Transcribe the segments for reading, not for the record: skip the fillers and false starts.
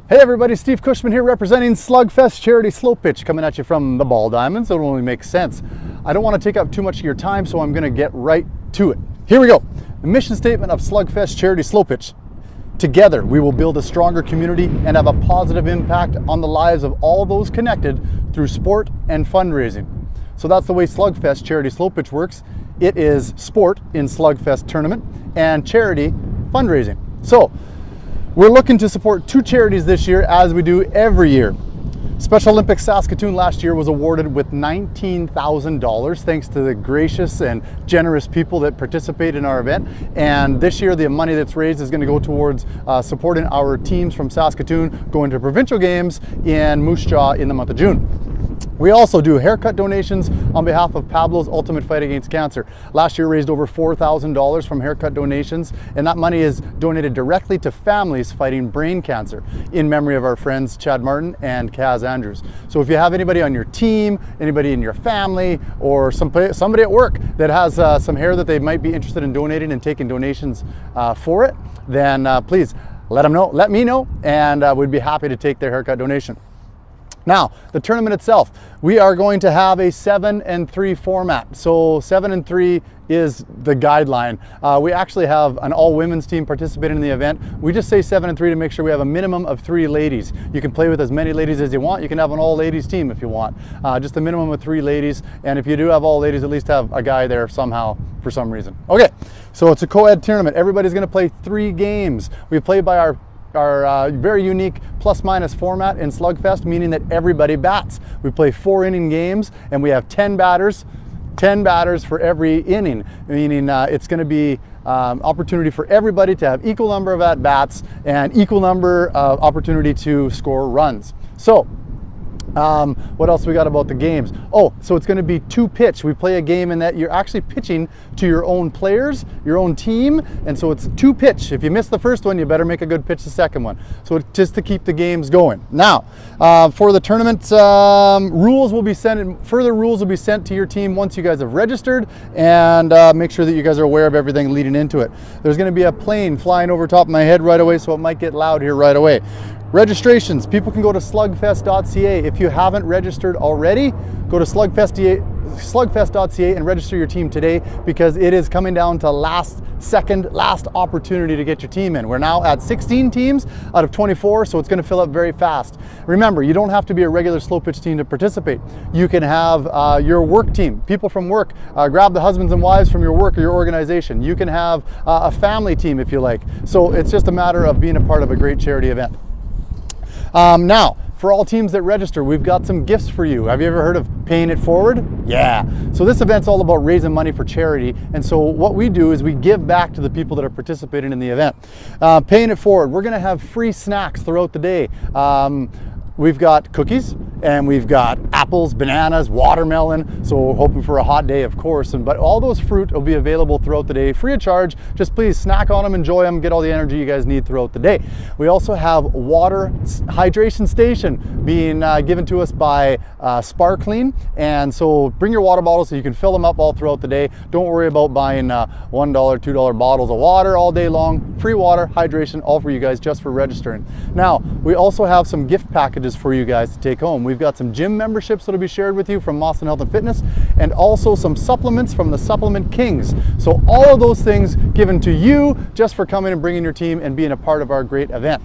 Hey everybody, Steve Cushman here representing Slugfest Charity Slo-pitch, coming at you from the Ball Diamonds. It only makes sense. I don't want to take up too much of your time, so I'm going to get right to it. Here we go. The mission statement of Slugfest Charity Slo-pitch. Together, we will build a stronger community and have a positive impact on the lives of all those connected through sport and fundraising. So that's the way Slugfest Charity Slo-pitch works. It is sport in Slugfest tournament and charity fundraising. So we're looking to support two charities this year, as we do every year. Special Olympics Saskatoon last year was awarded with $19,000 thanks to the gracious and generous people that participate in our event. And this year the money that's raised is going to go towards supporting our teams from Saskatoon going to provincial games in Moose Jaw in the month of June. We also do haircut donations on behalf of Pablo's Ultimate Fight Against Cancer. Last year raised over $4,000 from haircut donations, and that money is donated directly to families fighting brain cancer in memory of our friends Chad Martin and Kaz Andrews. So if you have anybody on your team, anybody in your family, or somebody at work that has some hair that they might be interested in donating and taking donations for it, then please let me know, and we'd be happy to take their haircut donation. Now, the tournament itself, we are going to have a 7-3 format. So 7-3 is the guideline. We actually have an all-women's team participating in the event. We just say 7-3 to make sure we have a minimum of 3 ladies. You can play with as many ladies as you want. You can have an all-ladies team if you want. Just a minimum of 3 ladies. And if you do have all ladies, at least have a guy there somehow for some reason. Okay, so it's a co-ed tournament. Everybody's going to play 3 games. We play by our very unique plus-minus format in Slugfest, meaning that everybody bats. We play 4-inning games, and we have 10 batters for every inning, meaning it's going to be opportunity for everybody to have equal number of at-bats and equal number of opportunity to score runs. So what else we got about the games? Oh, so it's going to be 2-pitch. We play a game in that you're actually pitching to your own players, your own team, and so it's 2-pitch. If you miss the first one, you better make a good pitch the second one. So it's just to keep the games going. Now, for the tournament, further rules will be sent to your team once you guys have registered, and make sure that you guys are aware of everything leading into it. There's going to be a plane flying over top of my head right away, so it might get loud here right away. Registrations, people can go to slugfest.ca. If you haven't registered already, go to slugfest.ca and register your team today, because it is coming down to last opportunity to get your team in. We're now at 16 teams out of 24, so it's going to fill up very fast. Remember, you don't have to be a regular Slo-pitch team to participate. You can have your work team, people from work, grab the husbands and wives from your work or your organization. You can have a family team if you like. So it's just a matter of being a part of a great charity event. Now, for all teams that register, we've got some gifts for you. Have you ever heard of paying it forward? Yeah. So this event's all about raising money for charity. And so what we do is we give back to the people that are participating in the event. Paying it forward, we're going to have free snacks throughout the day. We've got cookies, and we've got apples, bananas, watermelon. So we're hoping for a hot day, of course. But all those fruit will be available throughout the day, free of charge. Just please snack on them, enjoy them, get all the energy you guys need throughout the day. We also have water hydration station being given to us by Sparkling. And so bring your water bottles so you can fill them up all throughout the day. Don't worry about buying $1, $2 bottles of water all day long. Free water, hydration, all for you guys just for registering. Now, we also have some gift packages for you guys to take home. We've got some gym memberships that'll be shared with you from Boston Health and Fitness, and also some supplements from the Supplement Kings. So all of those things given to you just for coming and bringing your team and being a part of our great event.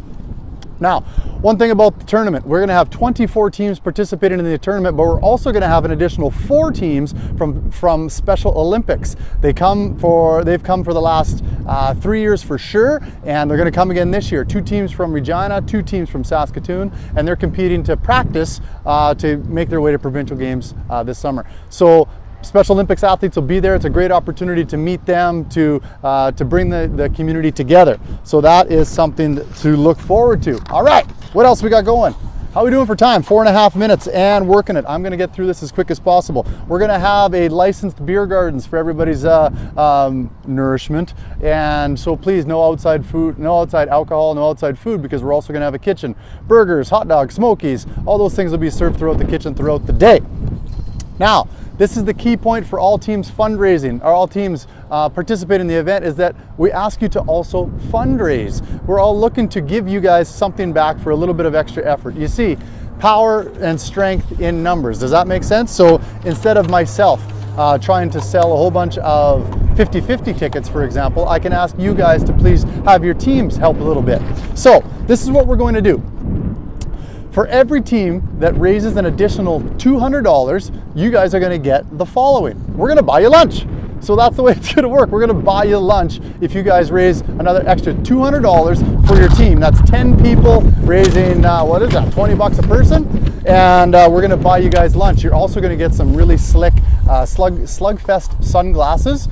Now, one thing about the tournament, we're going to have 24 teams participating in the tournament, but we're also going to have an additional 4 teams from Special Olympics. They've come for the last 3 years for sure, and they're going to come again this year. 2 teams from Regina, 2 teams from Saskatoon, and they're competing to practice to make their way to provincial games this summer. So Special Olympics athletes will be there. It's a great opportunity to meet them, to bring the community together. So that is something to look forward to. All right, what else we got going? How are we doing for time? 4.5 minutes and working it. I'm going to get through this as quick as possible. We're going to have a licensed beer gardens for everybody's nourishment. And so please, no outside food, no outside alcohol, no outside food, because we're also going to have a kitchen. Burgers, hot dogs, smokies, all those things will be served throughout the kitchen throughout the day. Now, this is the key point for all teams fundraising, or all teams participating in the event, is that we ask you to also fundraise. We're all looking to give you guys something back for a little bit of extra effort. You see, power and strength in numbers. Does that make sense? So instead of myself trying to sell a whole bunch of 50-50 tickets, for example, I can ask you guys to please have your teams help a little bit. So this is what we're going to do. For every team that raises an additional $200, you guys are going to get the following. We're going to buy you lunch. So that's the way it's going to work. We're going to buy you lunch if you guys raise another extra $200 for your team. That's 10 people raising, what is that, 20 bucks a person? And we're going to buy you guys lunch. You're also going to get some really slick Slugfest sunglasses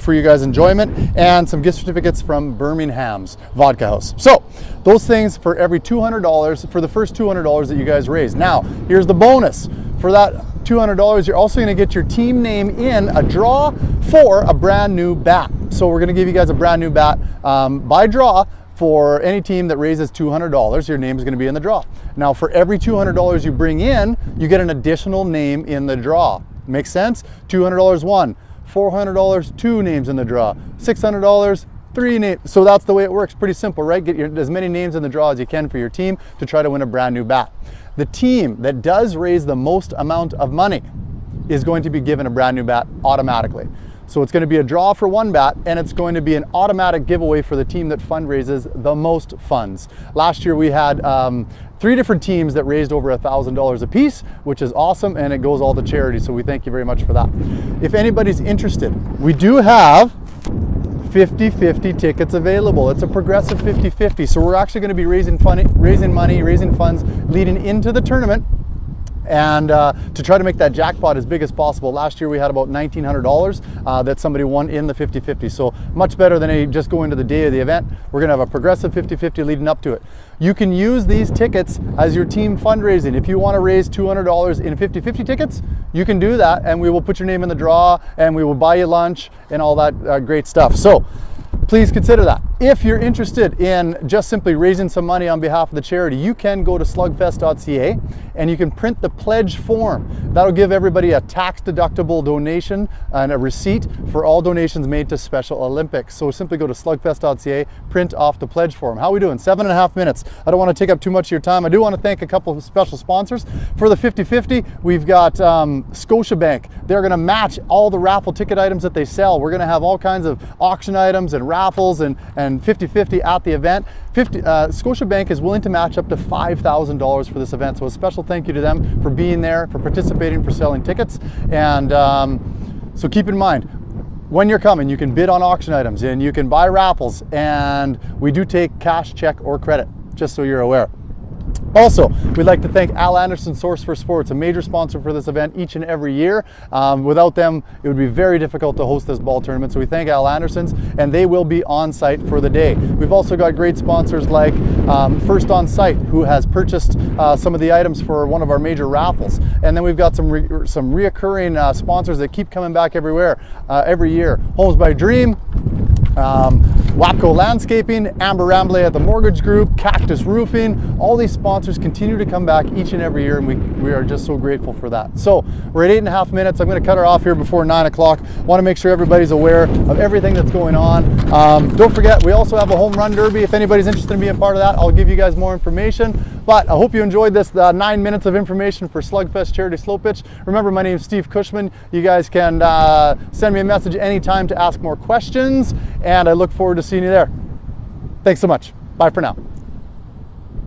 for you guys' enjoyment, and some gift certificates from Birmingham's Vodka House. So those things for every $200, for the first $200 that you guys raise. Now, here's the bonus. For that $200, you're also going to get your team name in a draw for a brand new bat. So we're going to give you guys a brand new bat by draw. For any team that raises $200, your name is going to be in the draw. Now, for every $200 you bring in, you get an additional name in the draw. Makes sense? $200 one, $400 two names in the draw, $600 three names. So that's the way it works. Pretty simple, right? Get as many names in the draw as you can for your team to try to win a brand new bat. The team that does raise the most amount of money is going to be given a brand new bat automatically. So it's going to be a draw for one bat, and it's going to be an automatic giveaway for the team that fundraises the most funds. Last year we had 3 different teams that raised over $1,000 a piece, which is awesome, and it goes all to charity. So we thank you very much for that. If anybody's interested, we do have 50-50 tickets available. It's a progressive 50-50. So we're actually going to be raising funds leading into the tournament, and to try to make that jackpot as big as possible. Last year we had about $1,900 that somebody won in the 50-50. So much better than just going to the day of the event. We're going to have a progressive 50-50 leading up to it. You can use these tickets as your team fundraising. If you want to raise $200 in 50-50 tickets, you can do that, and we will put your name in the draw, and we will buy you lunch and all that great stuff. So please consider that. If you're interested in just simply raising some money on behalf of the charity, you can go to slugfest.ca and you can print the pledge form. That'll give everybody a tax-deductible donation and a receipt for all donations made to Special Olympics. So simply go to slugfest.ca, print off the pledge form. How are we doing? 7.5 minutes. I don't want to take up too much of your time. I do want to thank a couple of special sponsors. For the 50-50, we've got Scotiabank. They're going to match all the raffle ticket items that they sell. We're going to have all kinds of auction items and raffles and 50-50 at the event. Scotiabank is willing to match up to $5,000 for this event. So a special thank you to them for being there, for participating, for selling tickets. And so keep in mind, when you're coming, you can bid on auction items and you can buy raffles, and we do take cash, check, or credit, just so you're aware. Also, we'd like to thank Al Anderson Source for Sports, a major sponsor for this event each and every year. Without them, it would be very difficult to host this ball tournament. So we thank Al Anderson's, and they will be on site for the day. We've also got great sponsors like First On Site, who has purchased some of the items for one of our major raffles. And then we've got some reoccurring sponsors that keep coming back every year. Homes by Dream, Wapco Landscaping, Amber Ramblay at the Mortgage Group, Cactus Roofing. All these sponsors continue to come back each and every year, and we are just so grateful for that. So we're at 8.5 minutes. I'm going to cut her off here before 9 o'clock. Want to make sure everybody's aware of everything that's going on. Don't forget, we also have a home run derby. If anybody's interested in being part of that, I'll give you guys more information. But I hope you enjoyed this 9 minutes of information for Slugfest Charity Slo-pitch. Remember, my name is Steve Cushman. You guys can send me a message anytime to ask more questions, and I look forward to seeing you there. Thanks so much. Bye for now.